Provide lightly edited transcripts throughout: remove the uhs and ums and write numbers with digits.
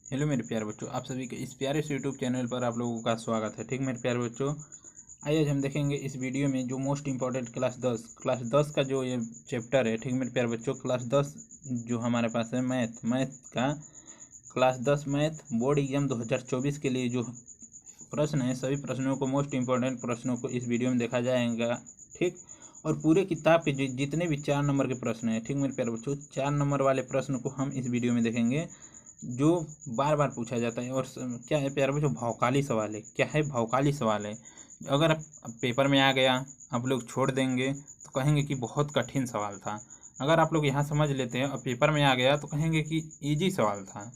Hello मेरे प्यारे बच्चों, आप सभी के इस प्यारे से यूट्यूब चैनल पर आप लोगों का स्वागत है। ठीक मेरे प्यारे बच्चों, आइए आज हम देखेंगे इस वीडियो में जो मोस्ट इंपॉर्टेंट क्लास 10 का जो ये चैप्टर है। ठीक मेरे प्यारे बच्चों, क्लास 10 जो हमारे पास है मैथ का क्लास 10 मैथ बोर्ड एग्जाम 2024 के लिए जो प्रश्न है, सभी प्रश्नों को मोस्ट इंपॉर्टेंट प्रश्नों को इस वीडियो में देखा जाएगा। ठीक, और पूरे किताब के जितने भी 4 नंबर के प्रश्न हैं, ठीक मेरे प्यारे बच्चों, 4 नंबर वाले प्रश्न को हम इस वीडियो में देखेंगे जो बार बार पूछा जाता है। और क्या है प्यारे बच्चों, भौकाली सवाल है। क्या है? भौकाली सवाल है। अगर आप पेपर में आ गया, आप लोग छोड़ देंगे तो कहेंगे कि बहुत कठिन सवाल था। अगर आप लोग यहाँ समझ लेते हैं और पेपर में आ गया तो कहेंगे कि इजी सवाल था।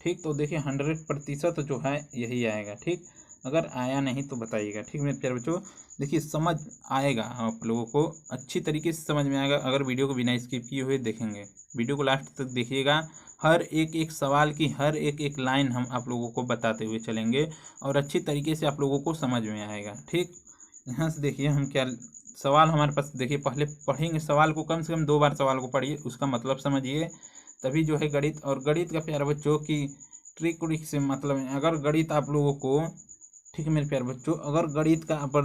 ठीक, तो देखिए 100% जो है यही आएगा। ठीक, अगर आया नहीं तो बताइएगा। ठीक मेरे प्यारे बच्चों, देखिए समझ आएगा, आप लोगों को अच्छी तरीके से समझ में आएगा अगर वीडियो को बिना स्किप किए हुए देखेंगे। वीडियो को लास्ट तक देखिएगा, हर एक एक सवाल की हर एक एक लाइन हम आप लोगों को बताते हुए चलेंगे और अच्छी तरीके से आप लोगों को समझ में आएगा। ठीक, यहाँ से देखिए हम क्या सवाल हमारे पास, देखिए पहले पढ़ेंगे सवाल को, कम से कम 2 बार सवाल को पढ़िए, उसका मतलब समझिए, तभी जो है गणित। और गणित का प्यारे बच्चों की ट्रिक उरिक से मतलब है। अगर गणित आप लोगों को, ठीक है मेरे प्यारे बच्चों, अगर गणित का पर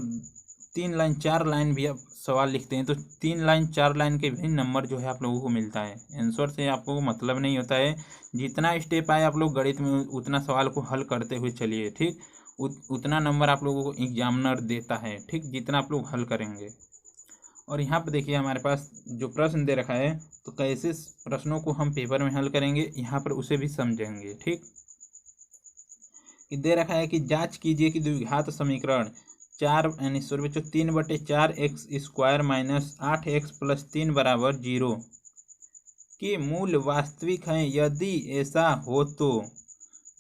3 लाइन 4 लाइन भी आप सवाल लिखते हैं तो 3 लाइन 4 लाइन के भी नंबर जो है आप लोगों को मिलता है। आंसर से आपको मतलब नहीं होता है। जितना स्टेप आए आप लोग गणित में उतना सवाल को हल करते हुए चलिए। ठीक, उतना नंबर आप लोगों को एग्जामिनर देता है। ठीक, जितना आप लोग हल करेंगे। और यहाँ पर देखिए हमारे पास जो प्रश्न दे रखा है, तो कैसे प्रश्नों को हम पेपर में हल करेंगे यहाँ पर उसे भी समझेंगे। ठीक, कि दे रखा है कि जांच कीजिए कि द्विघात समीकरण 3/4 माइनस 8x+3 बराबर 0 के मूल वास्तविक हैं। यदि ऐसा हो तो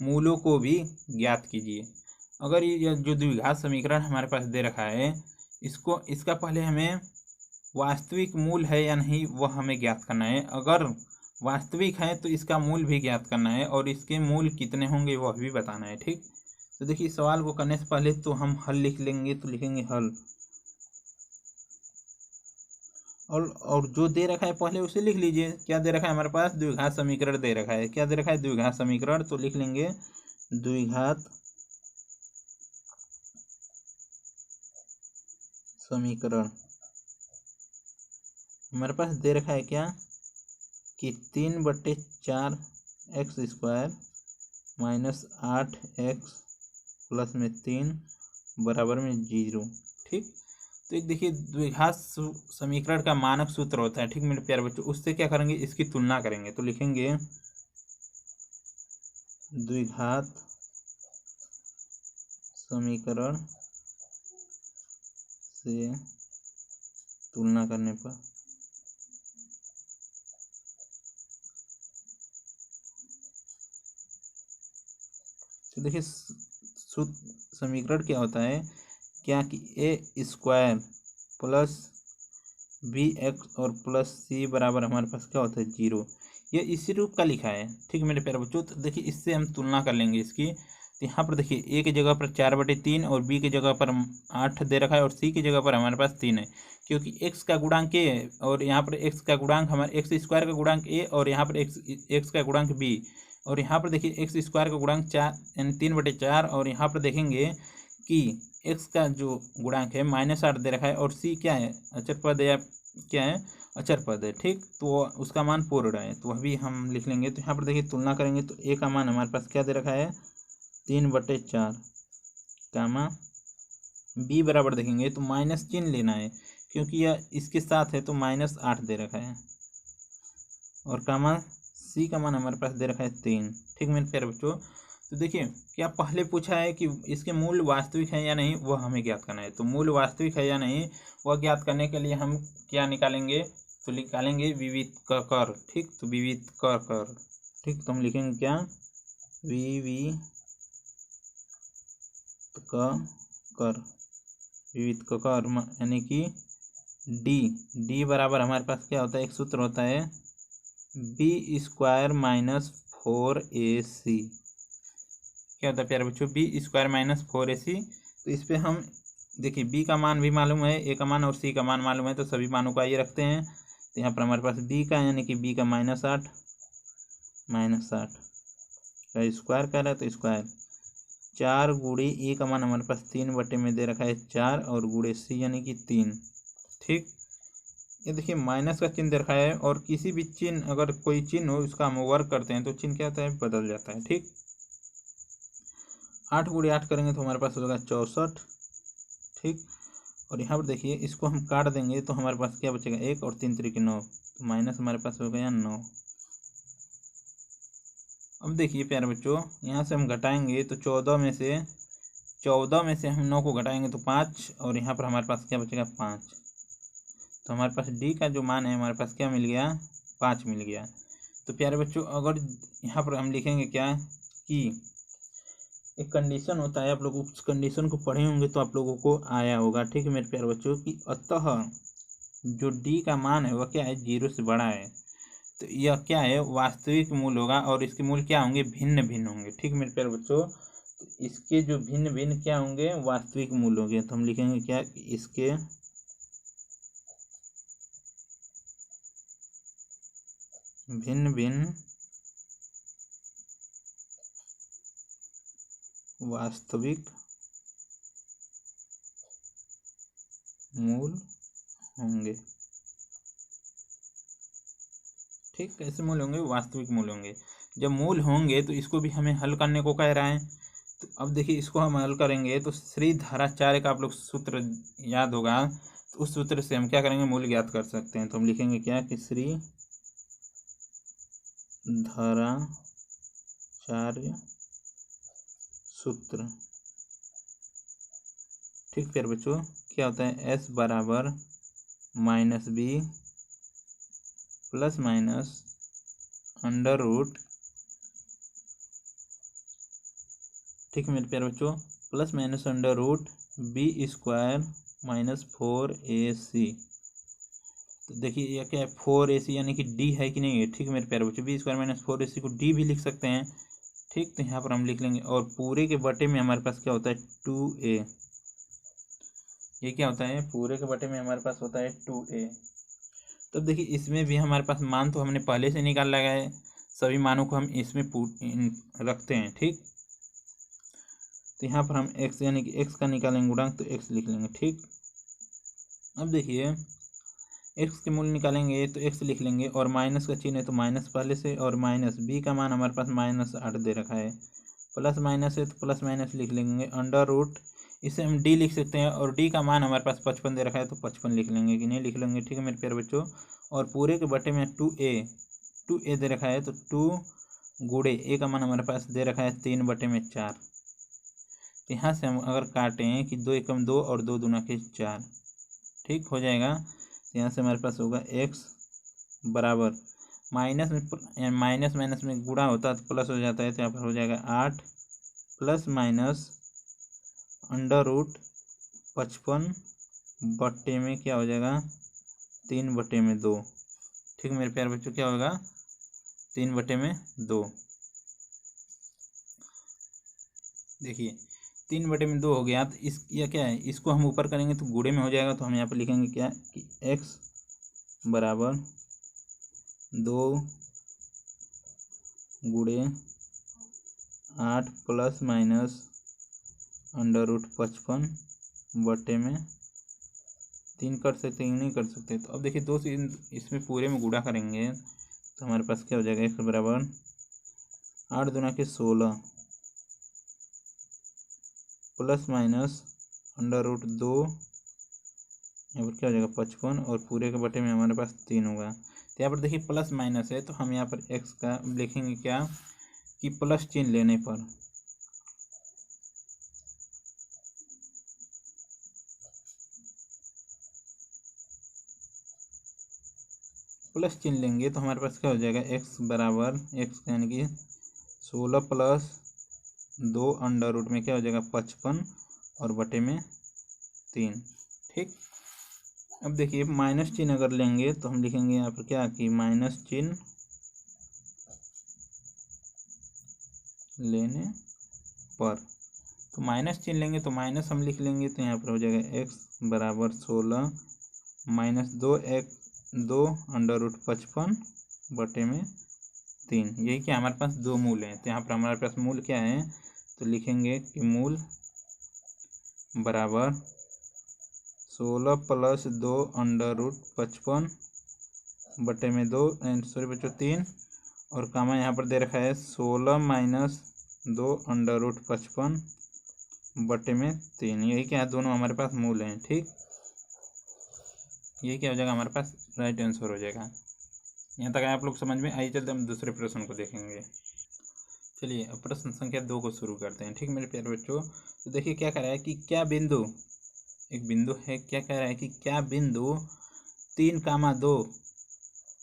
मूलों को भी ज्ञात कीजिए। अगर ये जो द्विघात समीकरण हमारे पास दे रखा है, इसका पहले हमें वास्तविक मूल है या नहीं वह हमें ज्ञात करना है। अगर वास्तविक है तो इसका मूल भी ज्ञात करना है और इसके मूल कितने होंगे वह भी बताना है। ठीक, तो देखिए सवाल को करने से पहले तो हम हल लिख लेंगे, तो लिखेंगे हल, और जो दे रखा है पहले उसे लिख लीजिए। क्या दे रखा है हमारे पास? द्विघात समीकरण दे रखा है। क्या दे रखा है? द्विघात समीकरण। तो लिख लेंगे द्विघात समीकरण। हमारे पास दे रखा है क्या कि 3/4 x² माइनस 8x+3 बराबर में 0। ठीक, तो एक देखिए द्विघात समीकरण का मानक सूत्र होता है। ठीक मेरे प्यारे बच्चों, उससे क्या करेंगे, इसकी तुलना करेंगे। तो लिखेंगे द्विघात समीकरण से तुलना करने पर तो देखिए समीकरण क्या होता है, क्या कि a² प्लस bx और प्लस c बराबर हमारे पास क्या होता है 0। ये इसी रूप का लिखा है। ठीक मेरे प्यारे बच्चों, तो देखिए इससे हम तुलना कर लेंगे इसकी। तो यहाँ पर देखिए a की जगह पर 4/3 और b की जगह पर 8 दे रखा है और c की जगह पर हमारे पास 3 है। क्योंकि x का गुणांक a है और यहाँ पर x का गुणांक हमारे x² का गुणांक a और यहाँ पर x का गुणांक b, और यहाँ पर देखिए x² का गुणांक 4 यानी 3/4, और यहाँ पर देखेंगे कि x का जो गुणांक है -8 दे रखा है और c क्या है, अचर पद या क्या है, अचर पद है। ठीक, तो उसका मान पूर्ण है, तो वह भी हम लिख लेंगे। तो यहाँ पर देखिए तुलना करेंगे तो a का मान हमारे पास क्या दे रखा है 3/4 कामा b बराबर देखेंगे तो माइनस चिन्ह लेना है क्योंकि यह इसके साथ है, तो -8 दे रखा है, और कामा सी का मान हमारे पास दे रखा है 3। ठीक मेरे प्यारे बच्चों, तो देखिए क्या पहले पूछा है कि इसके मूल वास्तविक है या नहीं वह हमें ज्ञात करना है। तो मूल वास्तविक है या नहीं वह ज्ञात करने के लिए हम क्या निकालेंगे, तो निकालेंगे विविध क कर। ठीक, तो विविध क कर। ठीक, तो हम लिखेंगे क्या, विविध क कर, विविध क कर यानी कि डी बराबर हमारे पास क्या होता है, एक सूत्र होता है b² माइनस 4ac। क्या होता है प्यारे बच्चों, b² माइनस 4ac। तो इस पर हम देखिए b का मान भी मालूम है, a का मान और c का मान मालूम है, तो सभी मानों को आइए रखते हैं। तो यहाँ पर हमारे पास b का यानी कि b का -8 स्क्वायर कर रहा है तो स्क्वायर 4 गुणे ए का मान हमारे पास 3/में दे रखा है 4 और गुणे सी यानी कि 3। ठीक, ये देखिए माइनस का चिन्ह दे रखा है और किसी भी चिन्ह अगर कोई चिन्ह हो उसका हम वर्क करते हैं तो चिन्ह क्या होता है, बदल जाता है। ठीक, 8 गुणे 8 करेंगे तो हमारे पास होगा 64। ठीक, और यहाँ पर देखिए इसको हम काट देंगे तो हमारे पास क्या बचेगा, 1 और 3 3 9, तो माइनस हमारे पास हो गया 9। अब देखिए प्यारे बच्चों, यहाँ से हम घटाएंगे तो 14 में से हम 9 को घटाएंगे तो 5, और यहाँ पर हमारे पास क्या बचेगा, 5। तो हमारे पास डी का जो मान है हमारे पास क्या मिल गया, 5 मिल गया। तो प्यारे बच्चों अगर यहाँ पर हम लिखेंगे क्या कि एक कंडीशन होता है, आप लोग उस कंडीशन को पढ़े होंगे तो आप लोगों को आया होगा। ठीक है मेरे प्यारे बच्चों, कि अतः जो डी का मान है वह क्या है, 0 से बड़ा है, तो यह क्या है, वास्तविक मूल होगा और इसके मूल क्या होंगे, भिन्न भिन्न होंगे। ठीक मेरे प्यारे बच्चों, तो इसके जो भिन्न भिन्न क्या होंगे, वास्तविक मूल होंगे। तो हम लिखेंगे क्या, इसके भिन्न भिन्न वास्तविक मूल होंगे। ठीक, कैसे मूल होंगे, वास्तविक मूल होंगे। जब मूल होंगे तो इसको भी हमें हल करने को कह रहा है। तो अब देखिए इसको हम हल करेंगे तो श्री धारा 4 का आप लोग सूत्र याद होगा, तो उस सूत्र से हम क्या करेंगे, मूल ज्ञात कर सकते हैं। तो हम लिखेंगे क्या कि श्री धारा 4 सूत्र। ठीक फिर बच्चों, क्या होता है, s बराबर -b plus minus under root, ठीक मेरे प्यारे बच्चों, plus minus under root b² minus 4ac। तो देखिए यह क्या है, 4ac यानी कि d है कि नहीं है। ठीक मेरे प्यारे बच्चों, b² माइनस 4ac को d भी लिख सकते हैं। ठीक, तो यहाँ पर हम लिख लेंगे, और पूरे के बटे में हमारे पास क्या होता है, 2a। ये क्या होता है, पूरे के बटे में हमारे पास होता है 2a। तब देखिए इसमें भी हमारे पास मान तो हमने पहले से निकाल लगा है, सभी मानों को हम इसमें रखते हैं। ठीक, तो यहाँ पर हम x यानी कि x का निकालेंगे गुणांक तो x लिख लेंगे। ठीक, अब देखिए x के मूल्य निकालेंगे तो x लिख लेंगे, और माइनस का चिन्ह है तो माइनस पहले से, और माइनस b का मान हमारे पास -8 दे रखा है, प्लस माइनस है तो प्लस माइनस लिख लेंगे, अंडर रूट इसे हम d लिख सकते हैं, और d का मान हमारे पास 55 दे रखा है तो 55 लिख लेंगे कि नहीं, लिख लेंगे। ठीक है मेरे प्यारे बच्चों, और पूरे के बटे में 2a दे रखा है तो 2 गुणे a का मान हमारे पास दे रखा है 3/4। तो यहाँ से हम अगर काटें कि 2 एकम 2 और 2 दूना के 4, ठीक हो जाएगा। तो यहाँ से हमारे पास होगा x बराबर माइनस माइनस में गुणा होता है तो प्लस हो जाता है, तो यहाँ पर हो जाएगा 8 प्लस माइनस अंडर रूट 55 बट्टे में क्या हो जाएगा, 3/2। ठीक मेरे प्यारे बच्चों, क्या होगा, 3/2। देखिए 3/2 हो गया। तो इस यह क्या है, इसको हम ऊपर करेंगे तो गुणे में हो जाएगा, तो हम यहाँ पर लिखेंगे क्या कि x बराबर 2 गुणे 8 प्लस माइनस अंडर रूट 55 बटे में 3 कर सकते हैं, नहीं कर सकते। तो अब देखिए 2 से इसमें पूरे में गुणा करेंगे तो हमारे पास क्या हो जाएगा, x बराबर 8 दूना के 16 प्लस माइनस अंडर रूट 2, यहाँ पर क्या हो जाएगा 55, और पूरे के बटे में हमारे पास 3 होगा। तो यहाँ पर देखिए प्लस माइनस है तो हम यहाँ पर x का लिखेंगे क्या कि प्लस चिन्ह लेने पर प्लस चिन्ह लेंगे तो हमारे पास क्या हो जाएगा, x बराबर x यानी कि 16 प्लस 2 अंडर रूट में क्या हो जाएगा 55 और बटे में 3। ठीक, अब देखिए माइनस चिन्ह अगर लेंगे तो हम लिखेंगे यहाँ पर क्या कि माइनस चिन्ह लेने पर, तो माइनस चिन्ह लेंगे तो माइनस हम लिख लेंगे, तो यहाँ पर हो जाएगा x बराबर 16 माइनस 2 अंडर रूट 55 बटे में 3। यही क्या हमारे पास दो मूल हैं, तो यहाँ पर हमारे पास मूल क्या है, तो लिखेंगे कि मूल बराबर 16 + 2 √55 बटे में 2 सॉरी बच्चों 3, और कामा यहाँ पर दे रखा है 16 - 2 √55 बटे में 3। यही क्या है, दोनों हमारे पास मूल हैं। ठीक, यही क्या हो जाएगा, हमारे पास राइट आंसर हो जाएगा। यहाँ तक आप लोग समझ में। आइए चलते हम दूसरे प्रश्न को देखेंगे। चलिए अब प्रश्न संख्या 2 को शुरू करते हैं। ठीक मेरे प्यारे बच्चों, तो देखिए क्या कह रहा है कि क्या बिंदु, एक बिंदु है, क्या कह रहा है कि क्या बिंदु 3, 2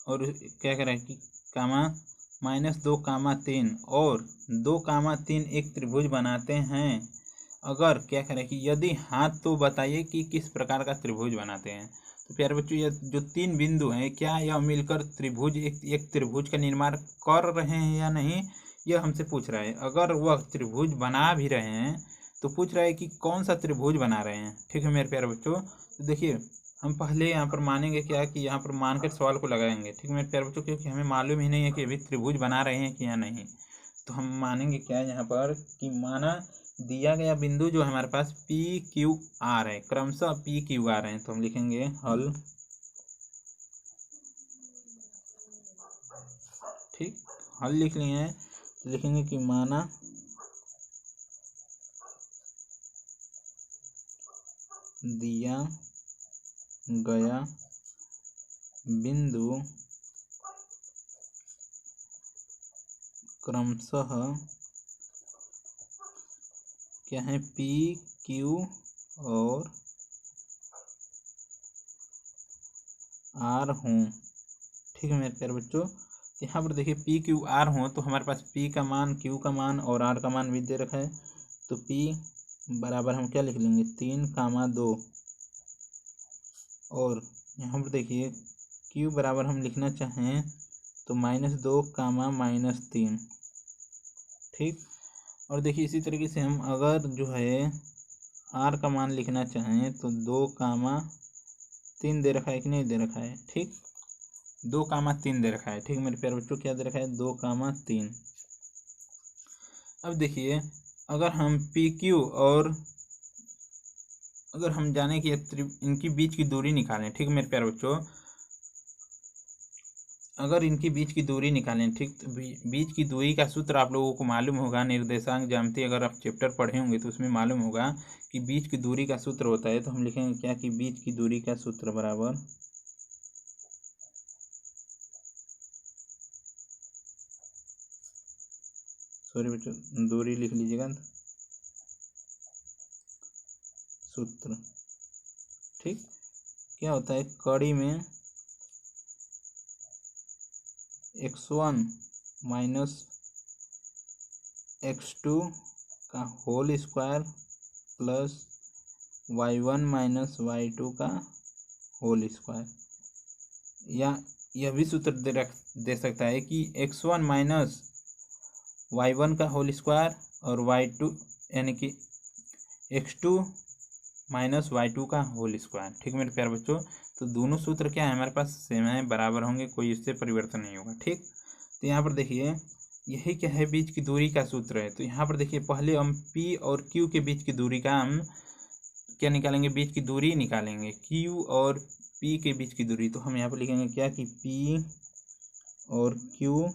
और क्या कह रहा है कि कामा -2, 3 और 2, 3 एक त्रिभुज बनाते हैं। अगर क्या कह रहा है कि यदि हाँ तो बताइए कि किस प्रकार का त्रिभुज बनाते हैं। तो प्यारे बच्चों, ये जो 3 बिंदु हैं, क्या यह मिलकर त्रिभुज एक त्रिभुज का निर्माण कर रहे हैं या नहीं, यह हमसे पूछ रहा है। अगर वह त्रिभुज बना भी रहे हैं तो पूछ रहा है कि कौन सा त्रिभुज बना रहे हैं। ठीक है मेरे प्यारे बच्चों, तो देखिए हम पहले यहाँ पर मानेंगे क्या कि यहाँ पर मानकर सवाल को लगाएंगे। ठीक है मेरे प्यारे बच्चों, क्योंकि हमें मालूम ही नहीं है कि अभी त्रिभुज बना रहे हैं कि या नहीं। तो हम मानेंगे क्या यहाँ पर कि माना दिया गया बिंदु जो हमारे पास PQR है, क्रमशः PQR है, तो हम लिखेंगे हल। ठीक, हल लिख लिए हैं, तो लिखेंगे कि माना दिया गया बिंदु क्रमशः क्या है, PQ और R हों। ठीक है मेरे प्यारे बच्चों, तो यहाँ पर देखिए PQR हों तो हमारे पास P का मान, Q का मान और R का मान भी दे रखा है। तो P बराबर हम क्या लिख लेंगे, 3, 2 और यहाँ पर देखिए Q बराबर हम लिखना चाहें तो -2, -3। ठीक, और देखिए इसी तरीके से हम अगर जो है R का मान लिखना चाहें तो 2, 3 दे रखा है कि नहीं दे रखा है। ठीक, 2, 3 दे रखा है। ठीक मेरे प्यारे बच्चों, क्या दे रखा है, 2, 3। अब देखिए अगर हम PQ और अगर हम जाने कि इनकी बीच की दूरी निकालें। ठीक मेरे प्यारे बच्चों, अगर इनकी बीच की दूरी निकालें, ठीक, तो बीच की दूरी का सूत्र आप लोगों को मालूम होगा, निर्देशांक ज्यामिति अगर आप चैप्टर पढ़े होंगे तो उसमें मालूम होगा कि बीच की दूरी का सूत्र होता है। तो हम लिखेंगे क्या कि बीच की दूरी का सूत्र बराबर सॉरी बच्चों दूरी लिख लीजिएगा, सूत्र। ठीक, क्या होता है, कड़ी में x1 - x2 का whole square plus y1 - y2 का होल स्क्वायर, या यह भी सूत्र दे सकता है कि x1 - y1 का होल स्क्वायर और y2 यानी कि x2 - y2 का होल स्क्वायर। ठीक मेरे प्यारे बच्चों, तो दोनों सूत्र क्या है हमारे पास सेम है, बराबर होंगे, कोई इससे परिवर्तन नहीं होगा। ठीक, तो यहाँ पर देखिए यही क्या है, बीच की दूरी का सूत्र है। तो यहाँ पर देखिए पहले हम P और Q के बीच की दूरी का हम क्या निकालेंगे, बीच की दूरी निकालेंगे, Q और P के बीच की दूरी। तो हम यहाँ पर लिखेंगे क्या कि P और Q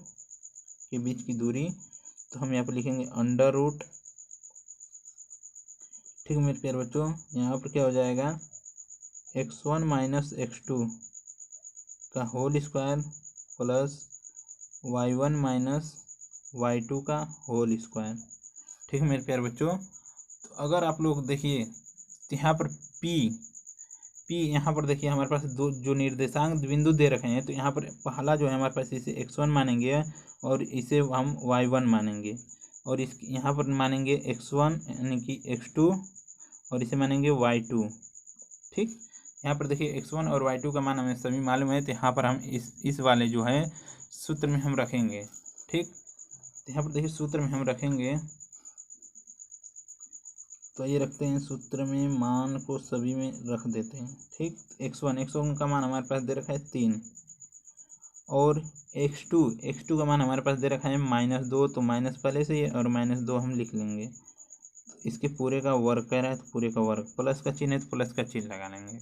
के बीच की दूरी, तो हम यहाँ पर लिखेंगे √। ठीक मेरे प्यारे बच्चों, यहाँ पर क्या हो जाएगा, x1 - x2 का whole square plus y1 - y2 का होल स्क्वायर। ठीक मेरे प्यारे बच्चों, तो अगर आप लोग देखिए तो यहाँ पर P यहाँ पर देखिए हमारे पास दो जो निर्देशांक बिंदु दे रखे हैं, तो यहाँ पर पहला जो है हमारे पास इसे x1 मानेंगे और इसे हम y1 मानेंगे, और इस यहाँ पर मानेंगे x1 यानी कि x2 और इसे मानेंगे y2। ठीक, यहाँ पर देखिए x1 और y2 का मान हमें सभी मालूम है, तो यहाँ पर हम इस वाले जो है सूत्र में हम रखेंगे। ठीक, तो यहाँ पर देखिए सूत्र में हम रखेंगे, तो ये रखते हैं सूत्र में, मान को सभी में रख देते हैं। ठीक, x1 का मान हमारे पास दे रखा है 3 और x2 का मान हमारे पास दे रखा है -2, तो माइनस पहले से ही है और -2 हम लिख लेंगे। इसके पूरे का वर्ग कह रहा है तो पूरे का वर्ग, प्लस का चिन्ह है तो प्लस का चिन्ह लगा लेंगे।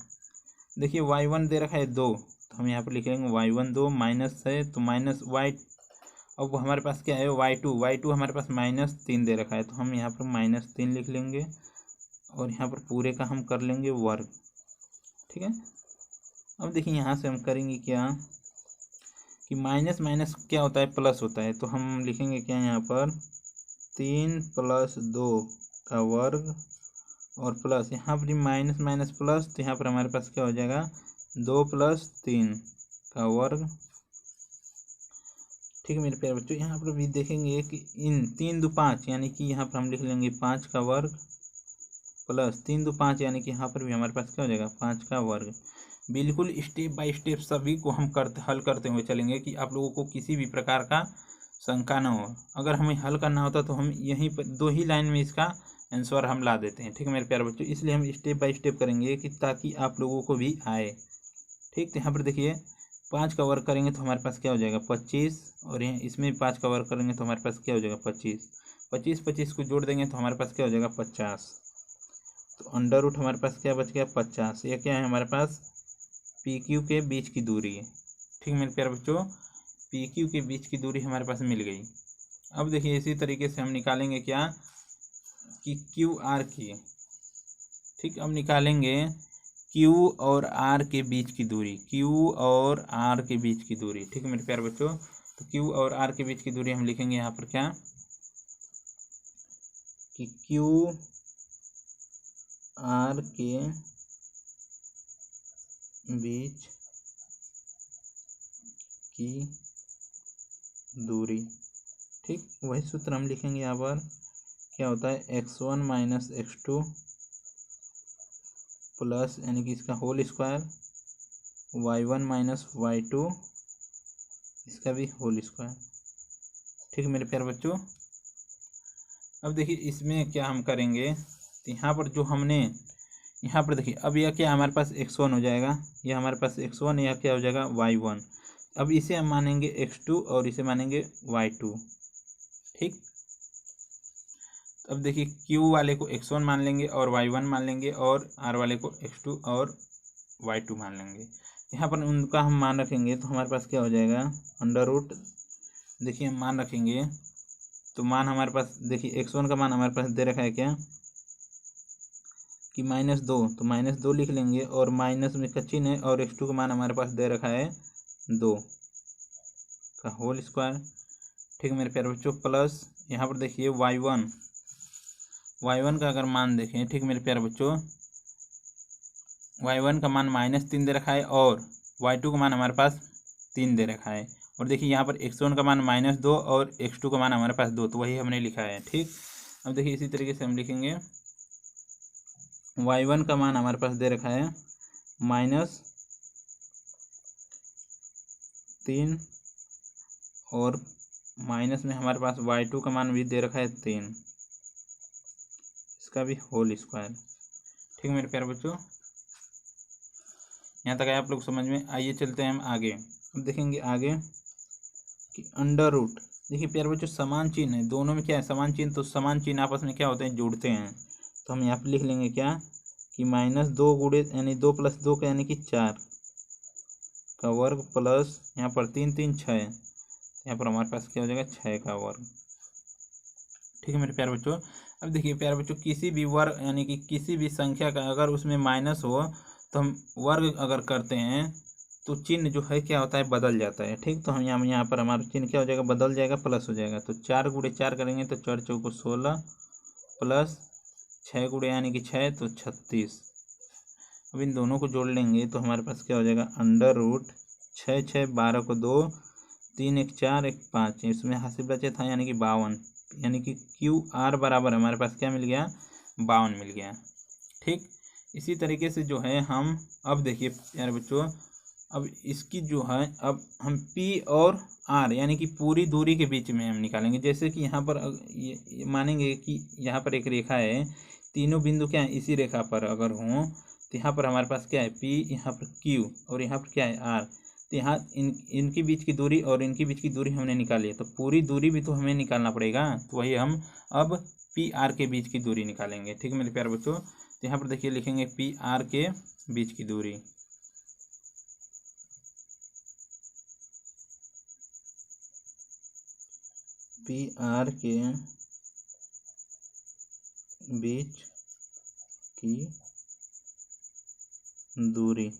देखिए y1 दे रखा है 2, तो हम यहाँ पर लिख लेंगे y1 2, माइनस है तो माइनस y, अब हमारे पास क्या है y2 हमारे पास -3 दे रखा है, तो हम यहाँ पर -3 लिख लेंगे और यहाँ पर पूरे का हम कर लेंगे वर्ग। ठीक है, अब देखिए यहाँ से हम करेंगे क्या कि माइनस माइनस क्या होता है, प्लस होता है, तो हम लिखेंगे क्या यहाँ पर 3 + 2 का वर्ग और प्लस यहाँ पर माइनस माइनस प्लस, तो यहाँ पर हमारे पास क्या हो जाएगा 2 + 3 का वर्ग। ठीक है मेरे प्यारे बच्चों, यहाँ पर भी देखेंगे कि इन 3 × 5 यानी कि यहाँ पर हम लिख लेंगे 5 का वर्ग प्लस 3 × 5 यानी कि यहाँ पर भी हमारे पास क्या हो जाएगा 5 का वर्ग। बिल्कुल स्टेप बाय स्टेप सभी को हम हल करते हुए चलेंगे कि आप लोगों को किसी भी प्रकार का शंका न हो। अगर हमें हल करना होता तो हम यहीं पर 2 ही लाइन में इसका आंसर हम ला देते हैं। ठीक है मेरे प्यारे बच्चों, इसलिए हम स्टेप बाय स्टेप करेंगे कि ताकि आप लोगों को भी आए। ठीक, तो यहाँ पर देखिए 5 का वर्ग करेंगे तो हमारे पास क्या हो जाएगा 25, और यहाँ इसमें 5 का वर्ग करेंगे तो हमारे पास क्या हो जाएगा 25 को जोड़ देंगे तो हमारे पास क्या हो जाएगा 50, तो अंडर रूट हमारे पास क्या बच गया 50। यह क्या है हमारे पास PQ के बीच की दूरी है। ठीक मेरे प्यारे बच्चों, PQ के बीच की दूरी हमारे पास मिल गई। अब देखिए इसी तरीके से हम निकालेंगे क्या कि QR की। ठीक, अब निकालेंगे Q और R के बीच की दूरी, Q और R के बीच की दूरी। ठीक है मेरे प्यारे बच्चों, तो Q और R के बीच की दूरी हम लिखेंगे यहाँ पर क्या कि Q R के बीच की दूरी। ठीक, वही सूत्र हम लिखेंगे यहाँ पर क्या होता है x1 - x2 प्लस यानी कि इसका होल स्क्वायर y1 - y2 इसका भी होल स्क्वायर। ठीक है मेरे प्यारे बच्चों, अब देखिए इसमें क्या हम करेंगे, तो यहाँ पर जो हमने यहाँ पर देखिए अब यह क्या हमारे पास x1 हो जाएगा, यह हमारे पास x1, यह क्या हो जाएगा y1। अब इसे हम मानेंगे x2 और इसे मानेंगे y2। ठीक, अब देखिए Q वाले को x1 मान लेंगे और y1 मान लेंगे और R वाले को x2 और y2 मान लेंगे। यहाँ पर उनका हम मान रखेंगे तो हमारे पास क्या हो जाएगा अंडर रूट। देखिए हम मान रखेंगे तो मान हमारे पास देखिए x1 का मान हमारे पास दे रखा है क्या कि -2, तो -2 लिख लेंगे और माइनस में का चिन्ह है, और x2 का मान हमारे पास दे रखा है 2 का होल स्क्वायर। ठीक है मेरे प्यारे बच्चों, प्लस यहाँ पर देखिए y1 का अगर मान देखें, ठीक मेरे प्यारे बच्चों y1 का मान -3 दे रखा है और y2 का मान हमारे पास 3 दे रखा है, और देखिए यहाँ पर x1 का मान -2 और x2 का मान हमारे पास 2, तो वही हमने लिखा है। ठीक, अब देखिए इसी तरीके से हम लिखेंगे y1 का मान हमारे पास दे रखा है -3 और माइनस में हमारे पास y2 का मान भी दे रखा है 3, इसका भी होल स्क्वायर। ठीक मेरे प्यारे बच्चों, यहाँ तक आए आप लोग समझ में। आइए चलते हैं हम आगे। अब देखेंगे आगे कि अंडर रूट। देखिए प्यारे बच्चों समान चिन्ह है, दोनों में क्या है समान चिन्ह, तो समान चिन्ह आपस में क्या होते हैं जुड़ते हैं, तो हम यहाँ पर लिख लेंगे क्या कि -2 गुणे यानी 2 + 2 का यानी कि 4 का वर्ग प्लस यहाँ पर 3 3 6, यहाँ पर हमारे पास क्या हो जाएगा 6 का वर्ग। ठीक है मेरे प्यारे बच्चों, अब देखिए प्यारे बच्चों किसी भी वर्ग यानी कि किसी भी संख्या का अगर उसमें माइनस हो तो हम वर्ग अगर करते हैं तो चिन्ह जो है क्या होता है बदल जाता है। ठीक, तो हम यहाँ पर हमारा चिन्ह क्या हो जाएगा बदल जाएगा, प्लस हो जाएगा, तो 4 × 4 करेंगे तो 4 × 4 = 16 प्लस 6 × यानी कि 6 तो 36। अब इन दोनों को जोड़ लेंगे तो हमारे पास क्या हो जाएगा अंडर रूट 6 6 12 को 2 3 1 4 1 5, इसमें हासिल बचे था यानी कि 52, यानी कि QR बराबर हमारे पास क्या मिल गया 52 मिल गया। ठीक, इसी तरीके से जो है हम अब देखिए प्यारे बच्चों अब इसकी जो है अब हम P और R यानी कि पूरी दूरी के बीच में हम निकालेंगे। जैसे कि यहाँ पर ये मानेंगे कि यहाँ पर एक रेखा है, तीनों बिंदु क्या है इसी रेखा पर अगर हों तो यहाँ पर हमारे पास क्या है P, यहाँ पर Q और यहाँ पर क्या है R, तो यहाँ इनकी बीच की दूरी और इनकी बीच की दूरी हमने निकाली है, तो पूरी दूरी भी तो हमें निकालना पड़ेगा। तो वही हम अब पी आर के बीच की दूरी निकालेंगे। ठीक है मेरे प्यारे बच्चों, तो यहाँ पर देखिए लिखेंगे पी आर के बीच की दूरी। पी आर के बीच की दूरी।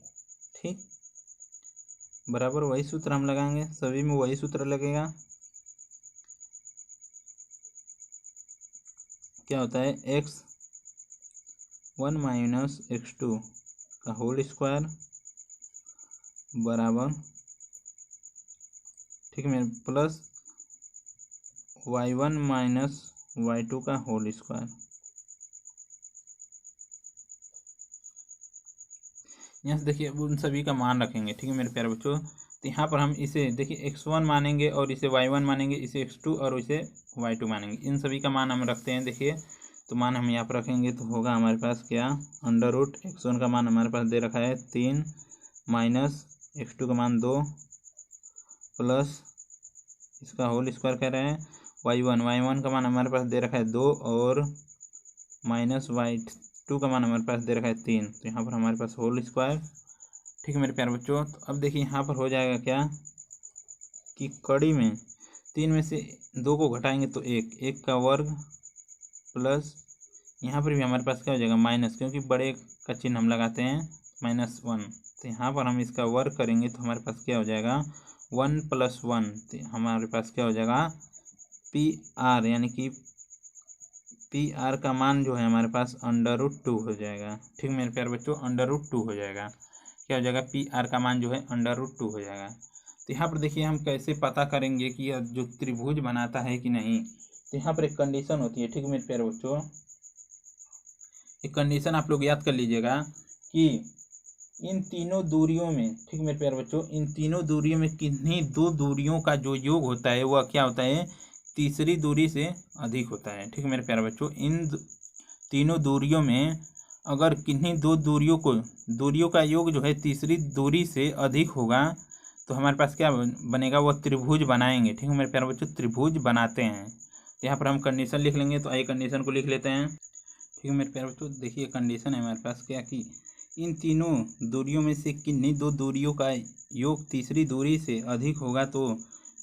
ठीक, बराबर वही सूत्र हम लगाएंगे, सभी में वही सूत्र लगेगा। क्या होता है, x1 माइनस x2 का होल स्क्वायर बराबर, ठीक है, प्लस y1 माइनस y2 का होल स्क्वायर। यहाँ से देखिए उन सभी का मान रखेंगे। ठीक है मेरे प्यारे बच्चों, तो यहाँ पर हम इसे देखिए x1 मानेंगे और इसे y1 मानेंगे, इसे x2 और इसे y2 मानेंगे। इन सभी का मान हम रखते हैं। देखिए तो मान हम यहाँ पर रखेंगे तो होगा हमारे पास क्या, अंडर रूट x1 का मान हमारे पास दे रखा है 3 माइनस x2 का मान 2 प्लस इसका होल स्क्वायर कह रहे हैं y1 का मान हमारे पास दे रखा है 2 और माइनस y2 का मान हमारे पास दे रखा है 3। तो यहाँ पर हमारे पास होल स्क्वायर। ठीक है मेरे प्यारे बच्चों, तो अब देखिए यहाँ पर हो जाएगा क्या कि कड़ी में 3 में से 2 को घटाएंगे तो 1 का वर्ग प्लस यहाँ पर भी हमारे पास क्या हो जाएगा माइनस, क्योंकि बड़े का चिन्ह हम लगाते हैं -1। तो यहाँ पर हम इसका वर्ग करेंगे तो हमारे पास क्या हो जाएगा 1 + 1। तो हमारे पास क्या हो जाएगा पी आर, यानी कि पी आर का मान जो है हमारे पास √2 हो जाएगा। ठीक मेरे प्यारे बच्चों, √2 हो जाएगा। क्या हो जाएगा, पी आर का मान जो है √2 हो जाएगा। तो यहाँ पर देखिए हम कैसे पता करेंगे कि यह जो त्रिभुज बनाता है कि नहीं। तो यहाँ पर एक कंडीशन होती है। ठीक मेरे प्यारे बच्चों, एक कंडीशन आप लोग याद कर लीजिएगा कि इन तीनों दूरियों में, ठीक मेरे प्यारे बच्चों, इन तीनों दूरियों में किन्हीं दो दूरियों का जो योग होता है वह क्या होता है, तीसरी दूरी से अधिक होता है। ठीक मेरे प्यारे बच्चों, इन तीनों दूरियों में अगर किन्हीं दो दूरियों का योग जो है तीसरी दूरी से अधिक होगा तो हमारे पास क्या बनेगा, वह त्रिभुज बनाएंगे। ठीक है मेरे प्यारे बच्चों, त्रिभुज बनाते हैं। तो यहाँ पर हम कंडीशन लिख लेंगे। तो आइए कंडीशन को लिख लेते हैं। ठीक है मेरे प्यारे बच्चों, देखिए कंडीशन है हमारे पास क्या कि इन तीनों दूरियों में से किन्हीं दो दूरियों का योग तीसरी दूरी से अधिक होगा तो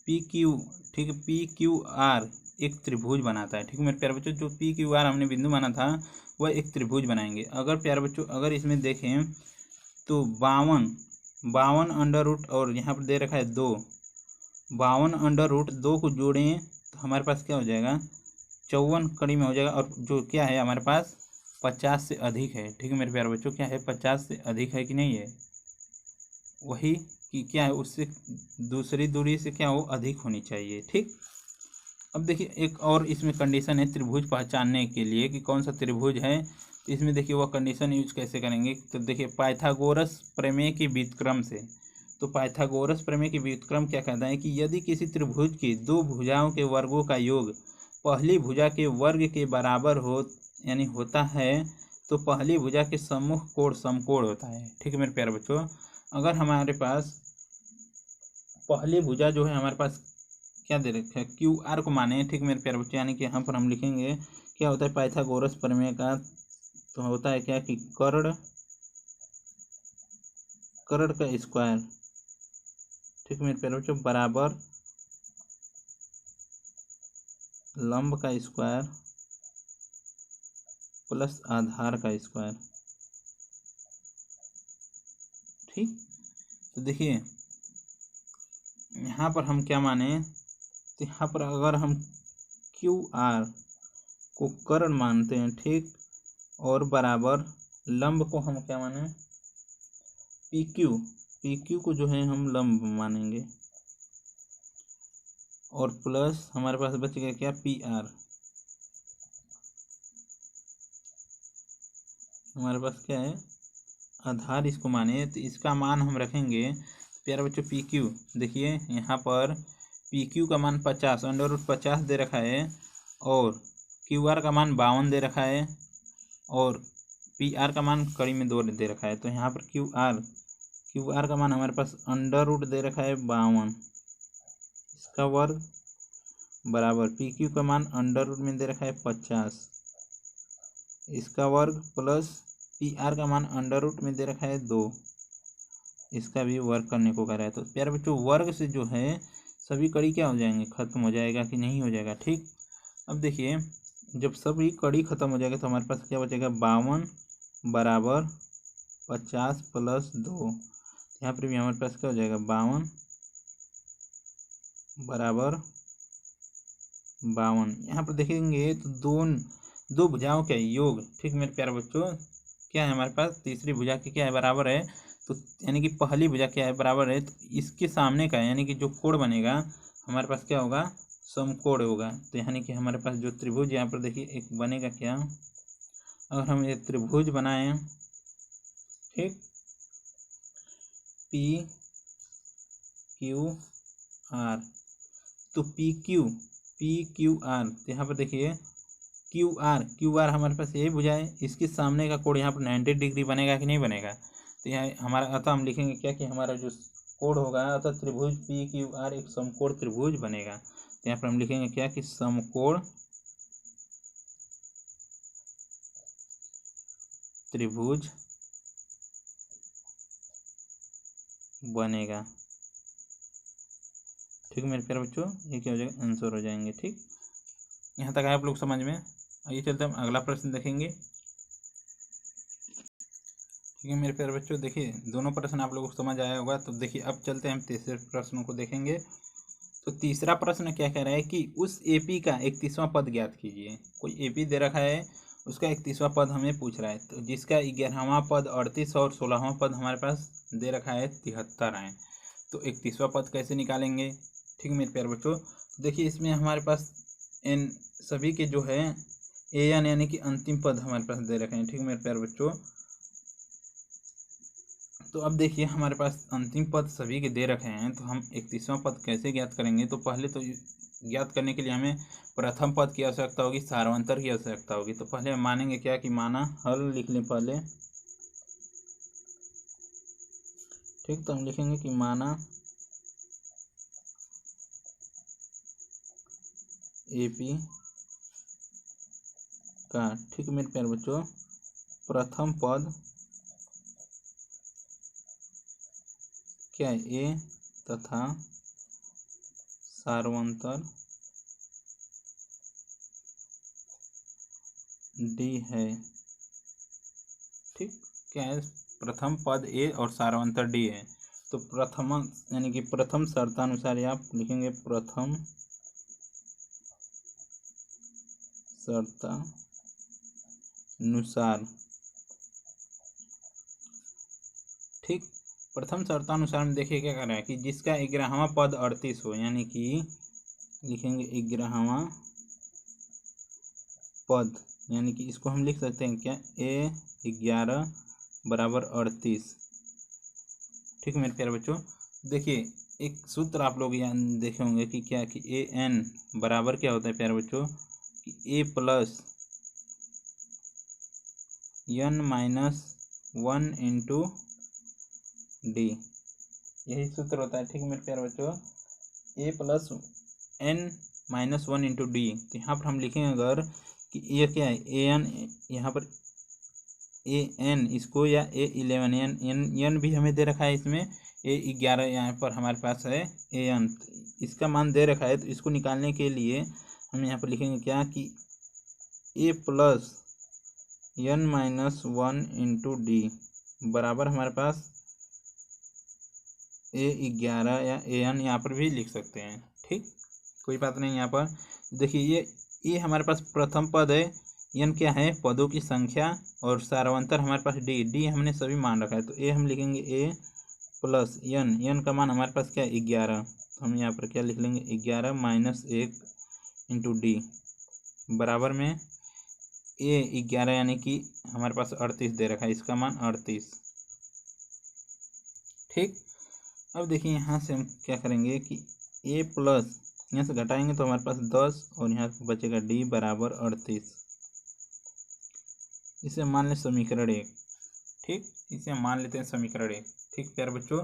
पी क्यू, ठीक है, पी क्यू आर एक त्रिभुज बनाता है। ठीक है मेरे प्यारे बच्चों, जो पी क्यू आर हमने बिंदु माना था वह एक त्रिभुज बनाएंगे। अगर प्यारे बच्चों अगर इसमें देखें तो 52 अंडर रूट और यहाँ पर दे रखा है 2, 52 अंडर रूट 2 को जोड़ें तो हमारे पास क्या हो जाएगा 54 कड़ी में हो जाएगा। और जो क्या है हमारे पास 50 से अधिक है। ठीक है मेरे प्यारे बच्चों, क्या है 50 से अधिक है कि नहीं है, वही कि क्या है उससे दूसरी दूरी से क्या हो अधिक होनी चाहिए। ठीक, अब देखिए एक और इसमें कंडीशन है त्रिभुज पहचानने के लिए कि कौन सा त्रिभुज है। तो इसमें देखिए वह कंडीशन यूज कैसे करेंगे। तो देखिए पाइथागोरस प्रमेय के व्युत्क्रम से, तो पाइथागोरस प्रमेय के व्युत्क्रम क्या कहता है कि यदि किसी त्रिभुज की दो भुजाओं के वर्गों का योग पहली भुजा के वर्ग के बराबर हो यानी होता है तो पहली भुजा के सम्मुख कोण समकोण होता है। ठीक है मेरे प्यारे बच्चों, अगर हमारे पास पहली भुजा जो है हमारे पास क्या दे रखा है क्यू आर को माने। ठीक मेरे प्यारे बच्चों, यानी कि यहाँ पर हम लिखेंगे क्या होता है पाइथागोरस प्रमेय का, तो होता है क्या कि कर्ण का स्क्वायर, ठीक मेरे प्यारे बच्चों, बराबर लंब का स्क्वायर प्लस आधार का स्क्वायर। ठीक, तो देखिए यहाँ पर हम क्या माने, तो यहाँ पर अगर हम क्यू आर को कर्ण मानते हैं, ठीक, और बराबर लंब को हम क्या माने पी क्यू को जो है हम लंब मानेंगे और प्लस हमारे पास बच गया क्या पी आर, हमारे पास क्या है आधार इसको माने। तो इसका मान हम रखेंगे प्यारे बच्चों पी क्यू, देखिए यहाँ पर पी क्यू का मान 50 अंडर रूट 50 दे रखा है और क्यू आर का मान 52 दे रखा है और पी आर का मान कड़ी में 2 दे रखा है। तो यहाँ पर क्यू क्यू आर का मान हमारे पास अंडर रूट दे रखा है 52, इसका वर्ग बराबर पी क्यू का मान अंडर रूट में दे रखा है 50, इसका वर्ग प्लस पी आर का मान अंडर रूट में दे रखा है 2, इसका भी वर्ग करने को कह रहा है। तो प्यारे बच्चों वर्ग से जो है सभी कड़ी क्या हो जाएंगे, खत्म हो जाएगा कि नहीं हो जाएगा। ठीक, अब देखिए जब सभी कड़ी खत्म हो जाएगा तो हमारे पास क्या बचेगा, 52 बराबर 50 प्लस 2। यहाँ पर भी हमारे पास क्या हो जाएगा, 52 बराबर 52। यहाँ पर देखेंगे तो दो भुजाओं का योग। ठीक मेरे प्यारे बच्चों, क्या है हमारे पास, तीसरी भुजा की क्या है, बराबर है। तो यानी कि पहली भुजा क्या है, बराबर है। तो इसके सामने का यानी कि जो कोण बनेगा हमारे पास क्या होगा, समकोण होगा। तो यानी कि हमारे पास जो त्रिभुज यहाँ पर देखिए एक बनेगा क्या, अगर हम ये त्रिभुज बनाएं, ठीक, पी क्यू आर, तो पी क्यू आर, तो यहाँ पर देखिए क्यू आर हमारे पास यही भुजा है, इसके सामने का कोण यहाँ पर 90 डिग्री बनेगा कि नहीं बनेगा। तो यहाँ हमारा अतः हम लिखेंगे क्या कि हमारा जो कोण होगा अतः त्रिभुज पी क्यू आर एक समकोण त्रिभुज बनेगा। तो यहाँ पर हम लिखेंगे क्या कि समकोण त्रिभुज बनेगा। ठीक मेरे प्यारे बच्चों, ये क्या हो जाएगा, आंसर हो जाएंगे। ठीक, यहाँ तक आए आप लोग समझ में। आइए चलते हम अगला प्रश्न देखेंगे। ठीक है मेरे प्यारे बच्चों, देखिए दोनों प्रश्न आप लोगों को समझ आया होगा। तो देखिए अब चलते हैं हम तीसरे प्रश्न को देखेंगे। तो तीसरा प्रश्न क्या कह रहा है कि उस एपी का 31वां पद ज्ञात कीजिए। कोई एपी दे रखा है, उसका 31वां पद हमें पूछ रहा है। तो जिसका 11वां पद 38 और 16वां पद हमारे पास दे रखा है 73 है। तो 31वां पद कैसे निकालेंगे। ठीक मेरे प्यारे बच्चों, देखिए इसमें हमारे पास इन सभी के जो है ए एन यानी कि अंतिम पद हमारे पास दे रखे हैं। ठीक मेरे प्यारे बच्चों, तो अब देखिए हमारे पास अंतिम पद सभी के दे रखे हैं, तो हम 31वां पद कैसे ज्ञात करेंगे। तो पहले तो ज्ञात करने के लिए हमें प्रथम पद की आवश्यकता होगी, सार्वंतर की आवश्यकता होगी। तो पहले हम मानेंगे क्या कि माना हल लिख लें पहले। ठीक, तो हम लिखेंगे कि माना एपी का, ठीक मेरे प्यारे बच्चों, प्रथम पद क्या है, ए तथा सार्वंतर डी है। ठीक, क्या है, प्रथम पद ए और सार्वंतर डी है। तो प्रथम यानी कि प्रथम शर्तानुसार आप लिखेंगे प्रथम शर्तानुसार। ठीक, प्रथम शर्तानुसार में देखिए क्या कर रहा है कि जिसका 11वां पद 38 हो, यानी कि लिखेंगे 11वां पद, यानी कि इसको हम लिख सकते हैं क्या, ए 11 बराबर 38। ठीक मेरे प्यारे बच्चों, देखिए एक सूत्र आप लोग यहाँ देखे होंगे कि क्या कि ए एन बराबर क्या होता है प्यारे बच्चों, कि a plus n minus 1 into d, यही सूत्र होता है। ठीक मेरे प्यारे बच्चों, a plus n minus 1 into d. तो यहाँ पर हम लिखेंगे अगर कि ये क्या है, ए एन, यहाँ पर ए एन इसको, या ए 11 एन भी हमें दे रखा है, इसमें ए 11 यहाँ पर हमारे पास है ए एन, इसका मान दे रखा है। तो इसको निकालने के लिए हम यहाँ पर लिखेंगे क्या कि a plus n minus 1 into d बराबर हमारे पास ए 11 या ए एन यहाँ पर भी लिख सकते हैं। ठीक, कोई बात नहीं। यहाँ पर देखिए ये हमारे पास प्रथम पद है, एन क्या है, पदों की संख्या, और सार्वंतर हमारे पास डी हमने सभी मान रखा है। तो ए हम लिखेंगे ए प्लस एन का मान हमारे पास क्या है 11। तो हम यहाँ पर क्या लिख लेंगे 11 माइनस 1 इंटू डी बराबर में ए 11 यानी कि हमारे पास 38 दे रखा है, इसका मान 38। ठीक, अब देखिए यहाँ से हम क्या करेंगे कि ए प्लस यहाँ से घटाएंगे तो हमारे पास 10 और यहाँ से बचेगा डी बराबर 38। इसे मान लें समीकरण 1। ठीक, इसे हम मान लेते हैं समीकरण 1। ठीक प्यारे बच्चों,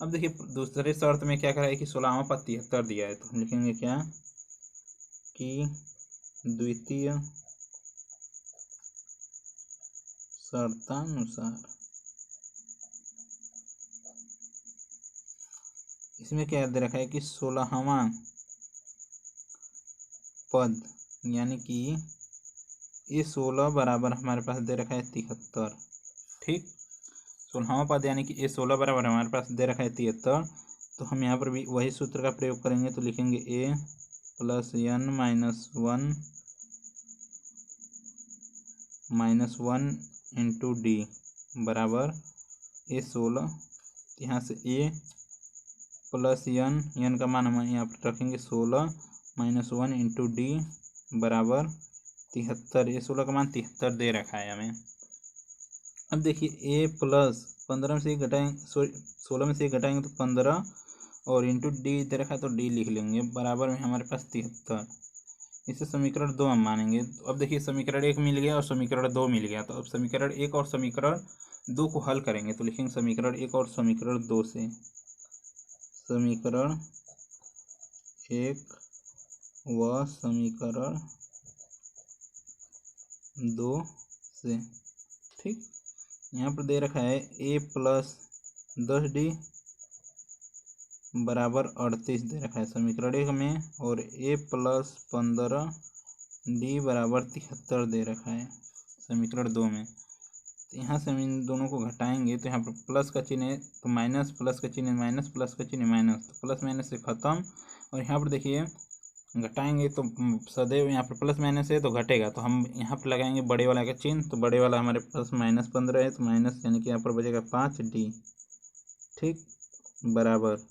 अब देखिए दूसरे शर्त में क्या करा है कि 16वां पद 73 दिया है, तो हम लिखेंगे क्या कि द्वितीय शर्तानुसार इसमें क्या दे रखा है कि 16वां पद यानी कि ये 16 बराबर हमारे पास दे रखा है 73। ठीक, 16वां पद यानी कि ये 16 बराबर हमारे पास दे रखा है 73। तो हम यहाँ पर भी वही सूत्र का प्रयोग करेंगे, तो लिखेंगे a plus n minus one into d बराबर a 16। यहाँ से a प्लस n का मान हम यहाँ पर रखेंगे 16 माइनस 1 इंटू डी बराबर 73। ये 16 का मान 73 दे रखा है हमें। अब देखिए a प्लस 15 में से घटाएंगे, सॉरी 16 में से घटाएंगे तो 15 और इंटू डी दे रखा है तो डी लिख लेंगे बराबर में हमारे पास 73। इसे समीकरण 2 हम मानेंगे। तो अब देखिए समीकरण 1 मिल गया और समीकरण 2 मिल गया, तो अब समीकरण 1 और समीकरण 2 को हल करेंगे, तो लिखेंगे समीकरण 1 और समीकरण 2 से। समीकरण 1 व समीकरण 2 से। ठीक, यहाँ पर दे रखा है a प्लस 10d बराबर 38 दे रखा है समीकरण 1 में, और a प्लस 15d बराबर 73 दे रखा है समीकरण 2 में। तो यहाँ से हम इन दोनों को घटाएंगे, तो यहाँ पर प्लस का चिन्ह है तो माइनस, प्लस का चिन्ह माइनस, प्लस का चिन्ह माइनस, तो प्लस माइनस से खत्म। और यहाँ पर देखिए घटाएंगे तो सदैव यहाँ पर प्लस माइनस है तो घटेगा, तो हम यहाँ पर लगाएंगे बड़े वाला का चिन्ह, तो बड़े वाला हमारे पास -15 है तो माइनस यानी कि यहाँ पर बचेगा 5d। ठीक, बराबर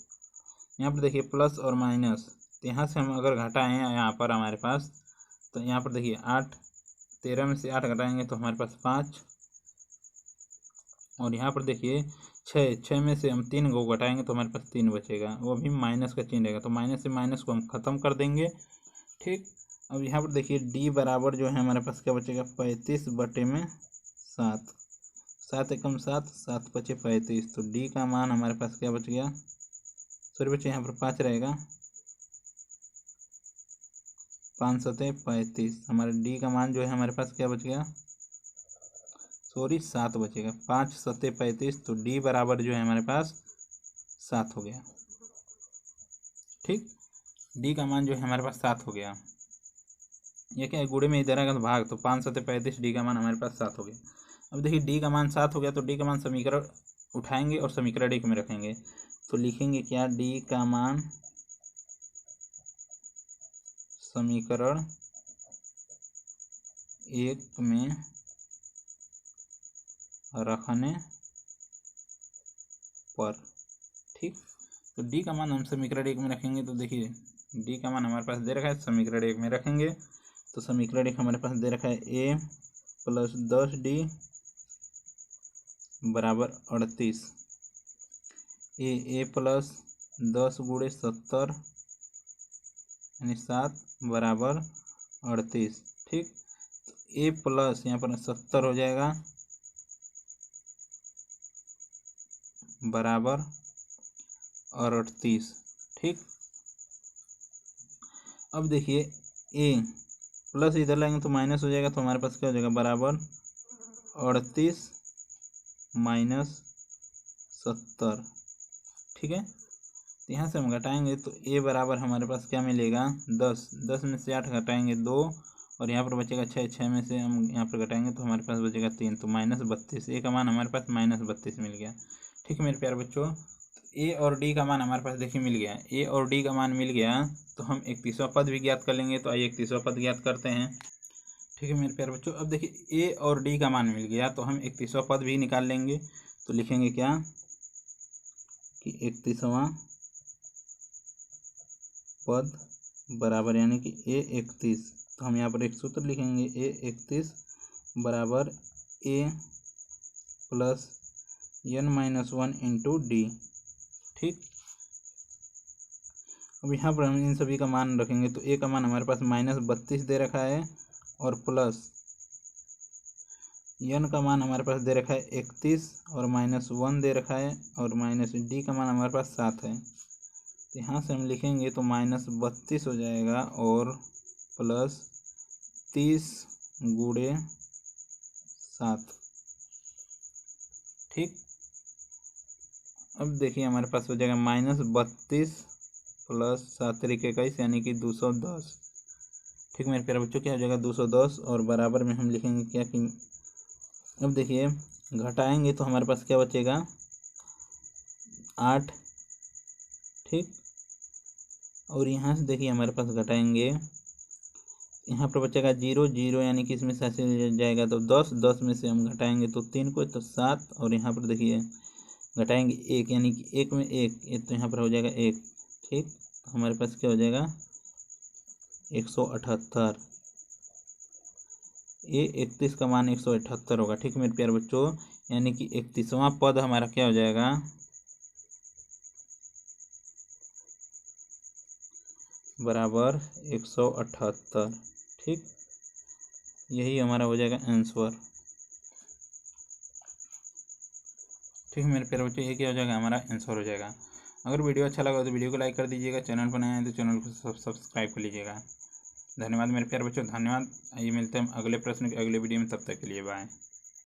यहाँ पर देखिए प्लस और माइनस, तो यहाँ से हम अगर घटाएं यहाँ पर हमारे पास, तो यहाँ पर देखिए 8, 13 में से 8 घटाएंगे तो हमारे पास 5, और यहाँ पर देखिए 6 में से हम 3 को घटाएंगे तो हमारे पास 3 बचेगा, वो भी माइनस का चिन्ह रहेगा, तो माइनस से माइनस को हम ख़त्म कर देंगे। ठीक, अब यहाँ पर देखिए d बराबर जो है हमारे पास क्या बचेगा 35/7, 7 एकम 7, 7 पचे 35, तो d का मान हमारे पास क्या बच गया, सॉरी बच्चे यहाँ पर 5 रहेगा, 5 सते 35, हमारे d का मान जो है हमारे पास क्या बच गया, सॉरी 7 बचेगा, 5 सते 35, तो d बराबर जो है हमारे पास 7 हो गया। ठीक, d का मान जो है हमारे पास 7 हो गया। ये क्या है, गुणे में इधर आएगा तो भाग, तो 5 सते 35, d का मान हमारे पास 7 हो गया। अब देखिए d का मान 7 हो गया, तो d का मान समीकरण उठाएंगे और समीकरण 1 में रखेंगे, तो लिखेंगे क्या d का मान समीकरण 1 में रखने पर। ठीक, तो d का मान हम समीकरण 1 में रखेंगे, तो देखिए d का मान हमारे पास दे रखा है समीकरण 1 में रखेंगे, तो समीकरण 1 हमारे पास दे रखा है a प्लस 10d बराबर 38, a प्लस 10 गुणे 70 यानी 7 बराबर 38। ठीक, तो a प्लस यहाँ पर 70 हो जाएगा बराबर और 38। ठीक, अब देखिए a प्लस इधर लाएंगे तो माइनस हो जाएगा, तो हमारे पास क्या हो जाएगा बराबर 38 माइनस 70। ठीक है, तो यहाँ से हम घटाएंगे तो a बराबर हमारे पास क्या मिलेगा 10, 10 में से 8 घटाएंगे 2, और यहाँ पर बचेगा 6, 6 में से हम यहाँ पर घटाएंगे तो हमारे पास बचेगा 3, तो -32। a का मान हमारे पास -32 मिल गया। ठीक है मेरे प्यारे बच्चों, तो a और d का मान हमारे पास देखिए मिल गया, a और d का मान मिल गया, तो हम 31वां पद भी ज्ञात कर लेंगे, तो आइए 31वां पद ज्ञात करते हैं। ठीक है मेरे प्यारे बच्चों, अब देखिए a और d का मान मिल गया, तो हम 31वां पद भी निकाल लेंगे, तो लिखेंगे क्या कि 31वां पद बराबर यानी कि a 31, तो हम यहाँ पर एक सूत्र लिखेंगे a 31 बराबर a plus n-1 into D. ठीक, अब यहाँ पर हम इन सभी का मान रखेंगे, तो a का मान हमारे पास -32 दे रखा है और प्लस n का मान हमारे पास दे रखा है 31 और -1 दे रखा है और -d का मान हमारे पास 7 है। तो यहाँ से हम लिखेंगे तो -32 हो जाएगा और +30 गुणे 7। ठीक, अब देखिए हमारे पास हो जाएगा -32 + 7 × 21 यानी कि 210। ठीक मेरे प्यारे बच्चों, क्या हो जाएगा 210 और बराबर में हम लिखेंगे क्या कि अब देखिए घटाएंगे तो हमारे पास क्या बचेगा 8। ठीक, और यहाँ से देखिए हमारे पास घटाएंगे, यहाँ पर बचेगा 0 0 यानी कि इसमें से ऐसे जाएगा तो 10 10 में से हम घटाएंगे तो 3 को तो 7 और यहाँ पर देखिए घटाएंगे 1 यानी कि 1 में 1 तो यहाँ पर हो जाएगा 1। ठीक, तो हमारे पास क्या हो जाएगा 178। ये 31 का मान 178 होगा। ठीक मेरे प्यारे बच्चों, यानी कि 31वां पद हमारा क्या हो जाएगा बराबर 178। ठीक, यही हमारा हो जाएगा आंसर। ठीक मेरे प्यारे बच्चों, ये क्या हो जाएगा हमारा आंसर हो जाएगा। अगर वीडियो अच्छा लगा तो वीडियो को लाइक कर दीजिएगा, चैनल पर नए हैं तो चैनल को सब्सक्राइब कर लीजिएगा। धन्यवाद मेरे प्यारे बच्चों, धन्यवाद। आइए मिलते हैं अगले प्रश्न के अगले वीडियो में, तब तक के लिए बाय।